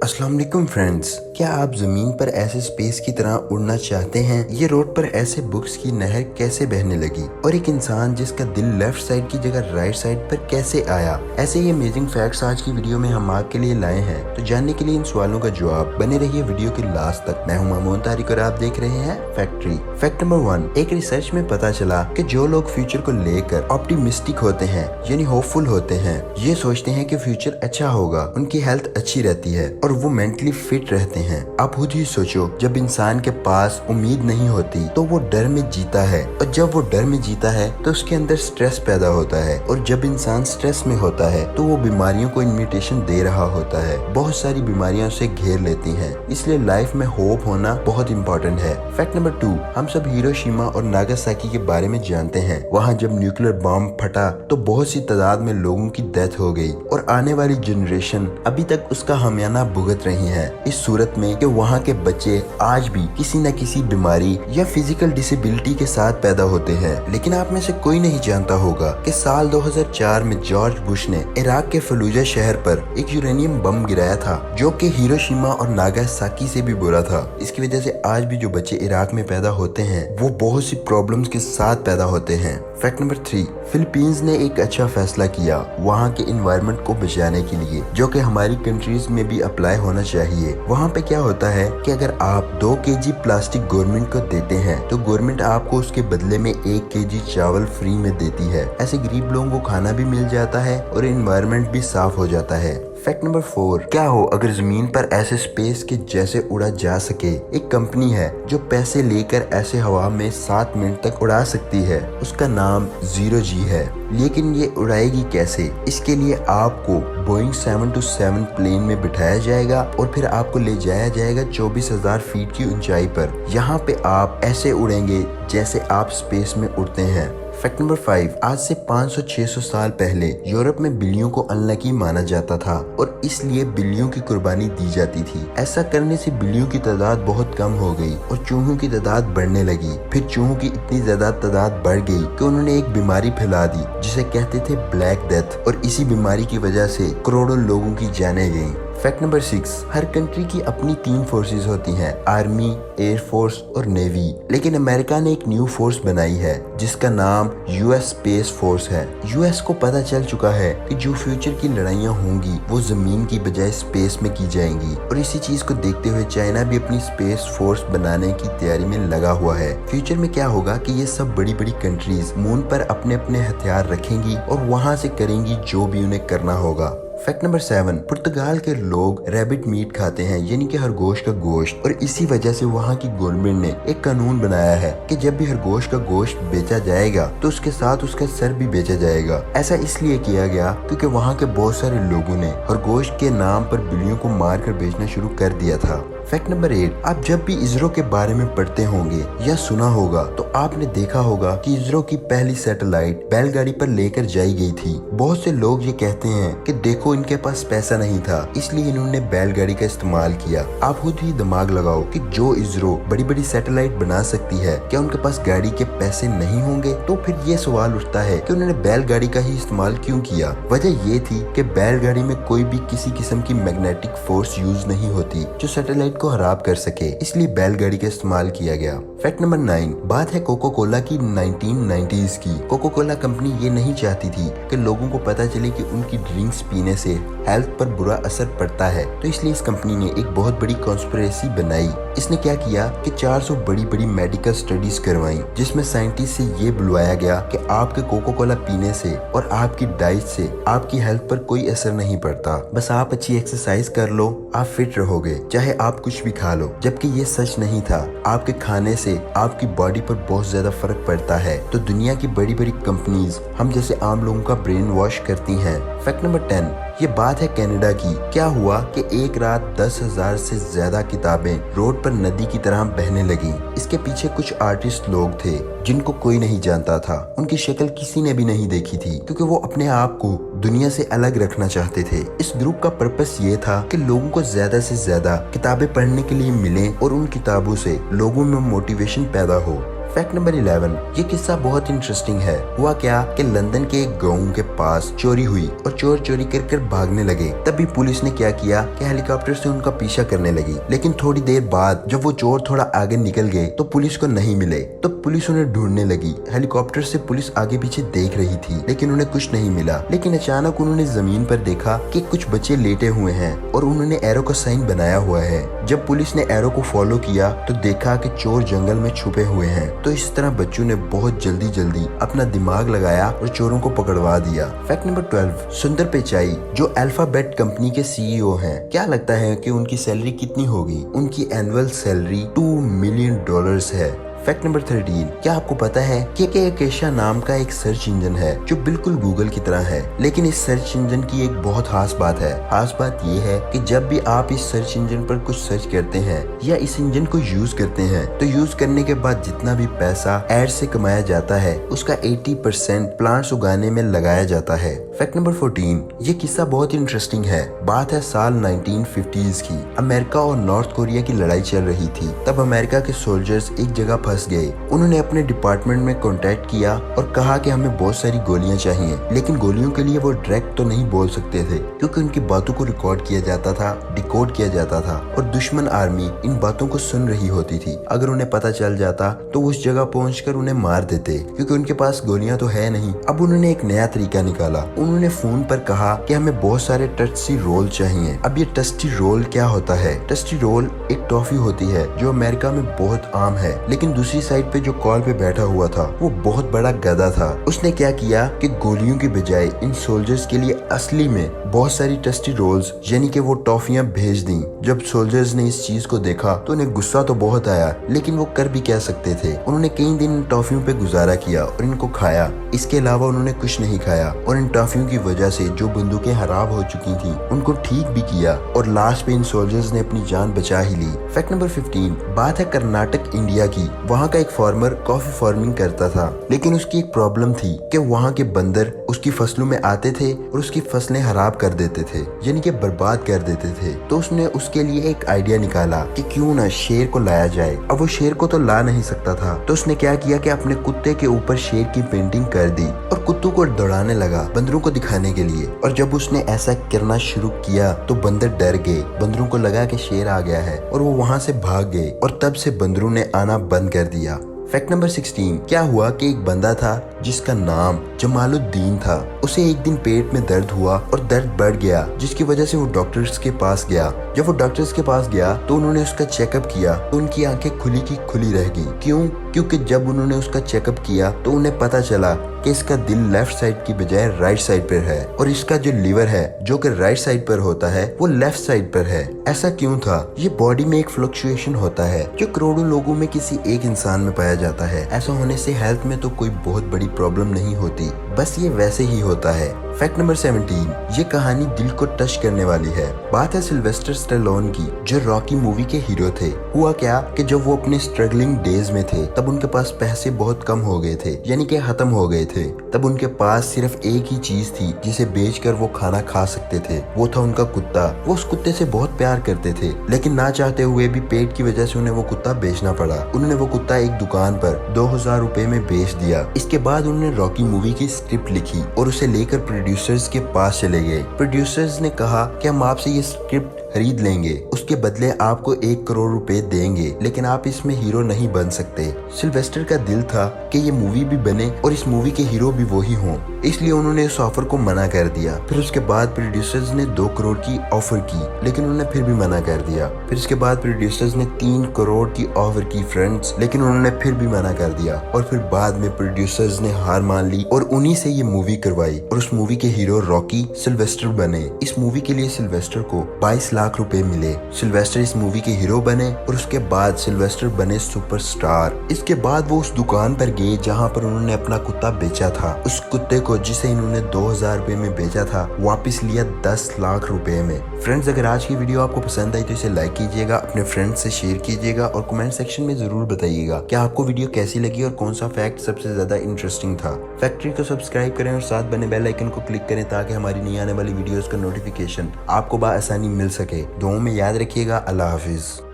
अस्सलाम वालेकुम फ्रेंड्स, क्या आप ज़मीन पर ऐसे स्पेस की तरह उड़ना चाहते हैं? ये रोड पर ऐसे बुक्स की नहर कैसे बहने लगी और एक इंसान जिसका दिल लेफ्ट साइड की जगह राइट साइड पर कैसे आया? ऐसे ही अमेजिंग फैक्ट्स आज की वीडियो में हम आपके लिए लाए हैं। तो जानने के लिए इन सवालों का जवाब बने रहिए वीडियो के लास्ट तक। मैं हूं मामून तारिक और आप देख रहे हैं फैक्ट्री। फैक्ट नंबर 1, एक रिसर्च में पता चला कि जो लोग फ्यूचर को लेकर ऑप्टिमिस्टिक होते हैं यानी होपफुल होते हैं, ये सोचते हैं कि फ्यूचर अच्छा होगा, उनकी हेल्थ अच्छी रहती है और वो मेंटली फिट रहते हैं। आप खुद ही सोचो, जब इंसान के पास उम्मीद नहीं होती तो वो डर में जीता है, और जब वो डर में जीता है तो उसके अंदर स्ट्रेस पैदा होता है, और जब इंसान स्ट्रेस में होता है तो वो बीमारियों को इन्विटेशन दे रहा होता है। बहुत सारी बीमारियां उसे घेर लेती हैं, इसलिए लाइफ में होप होना बहुत इंपॉर्टेंट है। फैक्ट नंबर 2, हम सब हिरोशिमा और नागासाकी के बारे में जानते हैं। वहाँ जब न्यूक्लियर बॉम्ब फटा तो बहुत सी तादाद में लोगों की डेथ हो गई, और आने वाली जनरेशन अभी तक उसका हमियाना भुगत रही है। इस सूरत में कि वहाँ के बच्चे आज भी किसी न किसी बीमारी या फिजिकल डिसेबिलिटी के साथ पैदा होते हैं। लेकिन आप में से कोई नहीं जानता होगा कि साल 2004 में जॉर्ज बुश ने इराक के फलूजा शहर पर एक यूरेनियम बम गिराया था, जो कि हिरोशिमा और नागासाकी से भी बुरा था। इसकी वजह से आज भी जो बच्चे इराक में पैदा होते हैं वो बहुत सी प्रॉब्लम्स के साथ पैदा होते हैं। फैक्ट नंबर 3, फिलीपींस ने एक अच्छा फैसला किया वहाँ के एनवायरनमेंट को बचाने के लिए, जो कि हमारी कंट्रीज में भी अप्लाई होना चाहिए। वहाँ पे क्या होता है कि अगर आप 2 केजी प्लास्टिक गवर्नमेंट को देते हैं तो गवर्नमेंट आपको उसके बदले में 1 केजी चावल फ्री में देती है। ऐसे गरीब लोगों को खाना भी मिल जाता है और एनवायरनमेंट भी साफ हो जाता है। फैक्ट नंबर 4, क्या हो अगर जमीन पर ऐसे स्पेस के जैसे उड़ा जा सके। एक कंपनी है जो पैसे लेकर ऐसे हवा में 7 मिनट तक उड़ा सकती है, उसका नाम जीरो जी है। लेकिन ये उड़ाएगी कैसे? इसके लिए आपको बोइंग 727 प्लेन में बिठाया जाएगा और फिर आपको ले जाया जाएगा 24,000 फीट की ऊंचाई पर। यहाँ पे आप ऐसे उड़ेंगे जैसे आप स्पेस में उड़ते हैं। फैक्ट नंबर 5, आज से 500-600 साल पहले यूरोप में बिल्लियों को अनलकी माना जाता था और इसलिए बिल्लियों की कुर्बानी दी जाती थी। ऐसा करने से बिल्लियों की तादाद बहुत कम हो गई और चूहों की तादाद बढ़ने लगी। फिर चूहों की इतनी ज्यादा तादाद बढ़ गई कि उन्होंने एक बीमारी फैला दी जिसे कहते थे ब्लैक डेथ, और इसी बीमारी की वजह से करोड़ों लोगों की जानें गईं। फैक्ट नंबर 6, हर कंट्री की अपनी 3 फोर्सेस होती हैं, आर्मी, एयर फोर्स और नेवी। लेकिन अमेरिका ने एक न्यू फोर्स बनाई है जिसका नाम यूएस स्पेस फोर्स है। यूएस को पता चल चुका है कि जो फ्यूचर की लड़ाइयाँ होंगी वो जमीन की बजाय स्पेस में की जाएंगी, और इसी चीज को देखते हुए चाइना भी अपनी स्पेस फोर्स बनाने की तैयारी में लगा हुआ है। फ्यूचर में क्या होगा कि ये सब बड़ी बड़ी कंट्रीज मून पर अपने अपने हथियार रखेंगी और वहाँ से करेंगी जो भी उन्हें करना होगा। फैक्ट नंबर 7, पुर्तगाल के लोग रैबिट मीट खाते हैं यानी कि खरगोश का गोश्त, और इसी वजह से वहाँ की गवर्नमेंट ने एक कानून बनाया है कि जब भी खरगोश का गोश्त बेचा जाएगा तो उसके साथ उसका सर भी बेचा जाएगा। ऐसा इसलिए किया गया क्योंकि वहाँ के बहुत सारे लोगों ने खरगोश के नाम पर बिल्लियों को मार कर बेचना शुरू कर दिया था। फैक्ट नंबर 8, आप जब भी इसरो के बारे में पढ़ते होंगे या सुना होगा तो आपने देखा होगा कि इसरो की पहली सैटेलाइट बैलगाड़ी पर लेकर जाई गई थी। बहुत से लोग ये कहते हैं कि देखो इनके पास पैसा नहीं था इसलिए इन्होंने बैलगाड़ी का इस्तेमाल किया। आप खुद ही दिमाग लगाओ कि जो इसरो बड़ी बड़ी सैटेलाइट बना सकती है, क्या उनके पास गाड़ी के पैसे नहीं होंगे? तो फिर ये सवाल उठता है कि उन्होंने बैलगाड़ी का ही इस्तेमाल क्यों किया? वजह ये थी कि बैलगाड़ी में कोई भी किसी किस्म की मैग्नेटिक फोर्स यूज नहीं होती जो सैटेलाइट को खराब कर सके, इसलिए बैलगाड़ी का इस्तेमाल किया गया। फैक्ट नंबर 9, बात है कोको कोला की 1990s की। कोको कोला कंपनी ये नहीं चाहती थी कि लोगों को पता चले कि उनकी ड्रिंक्स पीने से हेल्थ पर बुरा असर पड़ता है, तो इसलिए इस कंपनी ने एक बहुत बड़ी कॉन्स्पिरेसी बनाई। इसने क्या किया कि 400 बड़ी बड़ी मेडिकल स्टडीज करवाई जिसमें साइंटिस्ट से ये बुलवाया गया कि आपके कोको कोला पीने से और आपकी डाइट से आपकी हेल्थ पर कोई असर नहीं पड़ता, बस आप अच्छी एक्सरसाइज कर लो, आप फिट रहोगे, चाहे आप कुछ भी खा लो। जबकि ये सच नहीं था, आपके खाने से आपकी बॉडी पर बहुत ज्यादा फर्क पड़ता है। तो दुनिया की बड़ी बड़ी कंपनीज हम जैसे आम लोगों का ब्रेन वॉश करती हैं। फैक्ट नंबर 10, ये बात है कनाडा की। क्या हुआ कि एक रात 10,000 से ज्यादा किताबें रोड पर नदी की तरह बहने लगी। इसके पीछे कुछ आर्टिस्ट लोग थे जिनको कोई नहीं जानता था, उनकी शक्ल किसी ने भी नहीं देखी थी क्योंकि वो अपने आप को दुनिया से अलग रखना चाहते थे। इस ग्रुप का पर्पस ये था कि लोगों को ज्यादा से ज्यादा किताबें पढ़ने के लिए मिले और उन किताबों से लोगों में मोटिवेशन पैदा हो। फैक्ट नंबर 11, ये किस्सा बहुत इंटरेस्टिंग है। हुआ क्या कि लंदन के एक गांव के पास चोरी हुई और चोर चोरी कर भागने लगे। तभी पुलिस ने क्या किया कि हेलीकॉप्टर से उनका पीछा करने लगी। लेकिन थोड़ी देर बाद जब वो चोर थोड़ा आगे निकल गए तो पुलिस को नहीं मिले, तो पुलिस उन्हें ढूंढने लगी। हेलीकॉप्टर से पुलिस आगे पीछे देख रही थी लेकिन उन्हें कुछ नहीं मिला। लेकिन अचानक उन्होंने जमीन पर देखा कि कुछ बच्चे लेटे हुए हैं और उन्होंने एरो का साइन बनाया हुआ है। जब पुलिस ने एरो को फॉलो किया तो देखा कि चोर जंगल में छुपे हुए हैं। तो इस तरह बच्चों ने बहुत जल्दी अपना दिमाग लगाया और चोरों को पकड़वा दिया। फैक्ट नंबर 12, सुंदर पिचाई जो अल्फाबेट कंपनी के CEO हैं, क्या लगता है कि उनकी सैलरी कितनी होगी? उनकी एनुअल सैलरी $2 मिलियन है। फैक्ट नंबर 13, क्या आपको पता है कि केशा नाम का एक सर्च इंजन है जो बिल्कुल गूगल की तरह है, लेकिन इस सर्च इंजन की एक बहुत खास बात है। खास बात ये है कि जब भी आप इस सर्च इंजन पर कुछ सर्च करते हैं या इस इंजन को यूज करते हैं तो यूज करने के बाद जितना भी पैसा एड से कमाया जाता है उसका 80% प्लांट्स उगाने में लगाया जाता है। फैक्ट नंबर 14, ये किस्सा बहुत इंटरेस्टिंग है। बात है साल 1950s की। अमेरिका और नॉर्थ कोरिया की लड़ाई चल रही थी। तब अमेरिका के सोल्जर्स एक जगह फंस गए। उन्होंने अपने डिपार्टमेंट में कांटेक्ट किया और कहा कि हमें बहुत सारी गोलियां चाहिए, लेकिन गोलियों के लिए वो डायरेक्ट तो नहीं बोल सकते थे क्योंकि उनकी बातों को रिकॉर्ड किया जाता था, डिकोड किया जाता था और दुश्मन आर्मी इन बातों को सुन रही होती थी। अगर उन्हें पता चल जाता तो उस जगह पहुंचकर उन्हें मार देते क्योंकि उनके पास गोलियां तो है नहीं। अब उन्होंने एक नया तरीका निकाला। उन्होंने फोन पर कहा कि हमें बहुत सारे टस्टी रोल चाहिए। अब ये टस्टी रोल क्या होता है? टस्टी रोल एक टॉफी होती है जो अमेरिका में बहुत आम है, लेकिन दूसरी साइड पे जो कॉल पे बैठा हुआ था वो बहुत बड़ा गधा था। उसने क्या किया कि गोलियों की बजाय इन सोल्जर्स के लिए असली में बहुत सारी टस्टी रोल्स यानी कि वो टॉफियां भेज दी। जब सोल्जर्स ने इस चीज को देखा तो उन्हें गुस्सा तो बहुत आया, लेकिन वो कर भी क्या सकते थे। उन्होंने कई दिन इन टॉफियों पे गुजारा किया और इनको खाया। इसके अलावा उन्होंने कुछ नहीं खाया और इन टॉफियों की वजह से जो बंदूकें खराब हो चुकी थी उनको ठीक भी किया और लास्ट पे इन सोल्जर्स ने अपनी जान बचा ही ली। फैक्ट नंबर 15, बात है कर्नाटक इंडिया की। वहाँ का एक फार्मर कॉफी फार्मिंग करता था, लेकिन उसकी एक प्रॉब्लम थी कि वहाँ के बंदर उसकी फसलों में आते थे और उसकी फसलें खराब कर देते थे, यानी कि बर्बाद कर देते थे। तो उसने उसके लिए एक आइडिया निकाला कि क्यों ना शेर को लाया जाए। अब वो शेर को तो ला नहीं सकता था, तो उसने क्या किया कि अपने कुत्ते के ऊपर शेर की पेंटिंग कर दी और कुत्तों को दौड़ाने लगा बंदरों को दिखाने के लिए। और जब उसने ऐसा करना शुरू किया तो बंदर डर गए। बंदरों को लगा कि शेर आ गया है और वो वहाँ से भाग गए और तब से बंदरों ने आना बंद कर दिया। फैक्ट नंबर 16, क्या हुआ कि एक बंदा था जिसका नाम जमालुद्दीन था। उसे एक दिन पेट में दर्द हुआ और दर्द बढ़ गया, जिसकी वजह से वो डॉक्टर्स के पास गया। जब वो डॉक्टर्स के पास गया तो उन्होंने उसका चेकअप किया तो उनकी आंखें खुली की खुली रह गई। क्यों? क्योंकि जब उन्होंने उसका चेकअप किया तो उन्हें पता चला कि इसका दिल लेफ्ट साइड की बजाय राइट साइड पर है और इसका जो लिवर है जो कि राइट साइड पर होता है वो लेफ्ट साइड पर है। ऐसा क्यों था? ये बॉडी में एक फ्लक्चुएशन होता है जो करोड़ों लोगों में किसी एक इंसान में पाया जाता है। ऐसा होने से हेल्थ में तो कोई बहुत बड़ी प्रॉब्लम नहीं होती, बस ये वैसे ही होता है। फैक्ट नंबर 17, ये कहानी दिल को टच करने वाली है। बात है सिल्वेस्टर स्टेलोन की जो रॉकी मूवी के हीरो थे। हुआ क्या कि जब वो अपने स्ट्रगलिंग डेज में थे तब उनके पास पैसे बहुत कम हो गए थे, यानी कि खत्म हो गए थे। तब उनके पास सिर्फ एक ही चीज थी जिसे बेचकर वो खाना खा सकते थे, वो था उनका कुत्ता। वो उस कुत्ते से बहुत प्यार करते थे, लेकिन ना चाहते हुए भी पेट की वजह से उन्हें वो कुत्ता बेचना पड़ा। उन्होंने वो कुत्ता एक दुकान पर 2000 रुपए में बेच दिया। इसके बाद उन्होंने रॉकी मूवी की स्क्रिप्ट लिखी और उसे लेकर प्रोड्यूसर्स के पास चले गए। प्रोड्यूसर्स ने कहा कि हम आपसे ये स्क्रिप्ट खरीद लेंगे, उसके बदले आपको 1 करोड़ रुपए देंगे, लेकिन आप इसमें हीरो नहीं बन सकते। सिल्वेस्टर का दिल था कि ये मूवी भी बने और इस मूवी के हीरो भी वही हों, इसलिए उन्होंने इस ऑफर को मना कर दिया। फिर उसके बाद प्रोड्यूसर्स ने 2 करोड़ की ऑफर की, लेकिन उन्होंने फिर भी मना कर दिया। फिर इसके बाद प्रोड्यूसर्स ने 3 करोड़ की ऑफर की फ्रेंड्स, लेकिन उन्होंने फिर भी मना कर दिया। और फिर बाद में प्रोड्यूसर्स ने हार मान ली और उन्हीं से ये मूवी करवाई और उस मूवी के हीरो रॉकी सिल्वेस्टर बने। इस मूवी के लिए सिल्वेस्टर को 22 लाख रुपए मिले। सिल्वेस्टर इस मूवी के हीरो बने और उसके बाद सिल्वेस्टर बने सुपरस्टार। इसके बाद वो उस दुकान पर गए जहाँ पर उन्होंने अपना कुत्ता बेचा था। उस कुत्ते को जिसे इन्होंने 2000 रुपए में बेचा था वापस लिया 10 लाख रुपए में। फ्रेंड्स, अगर आज की वीडियो आपको पसंद आई तो इसे लाइक कीजिएगा, अपने फ्रेंड्स से शेयर कीजिएगा और कमेंट सेक्शन में जरूर बताइएगा कि आपको वीडियो कैसी लगी और कौन सा फैक्ट सबसे ज्यादा इंटरेस्टिंग था। फैक्ट्री को सब्सक्राइब करें और साथ बने बेल आइकन को क्लिक करें ताकि हमारी नई आने वाली वीडियोस का नोटिफिकेशन आपको बआसानी मिल सके। दुआओं में याद रखिएगा। अल्लाह हाफिज।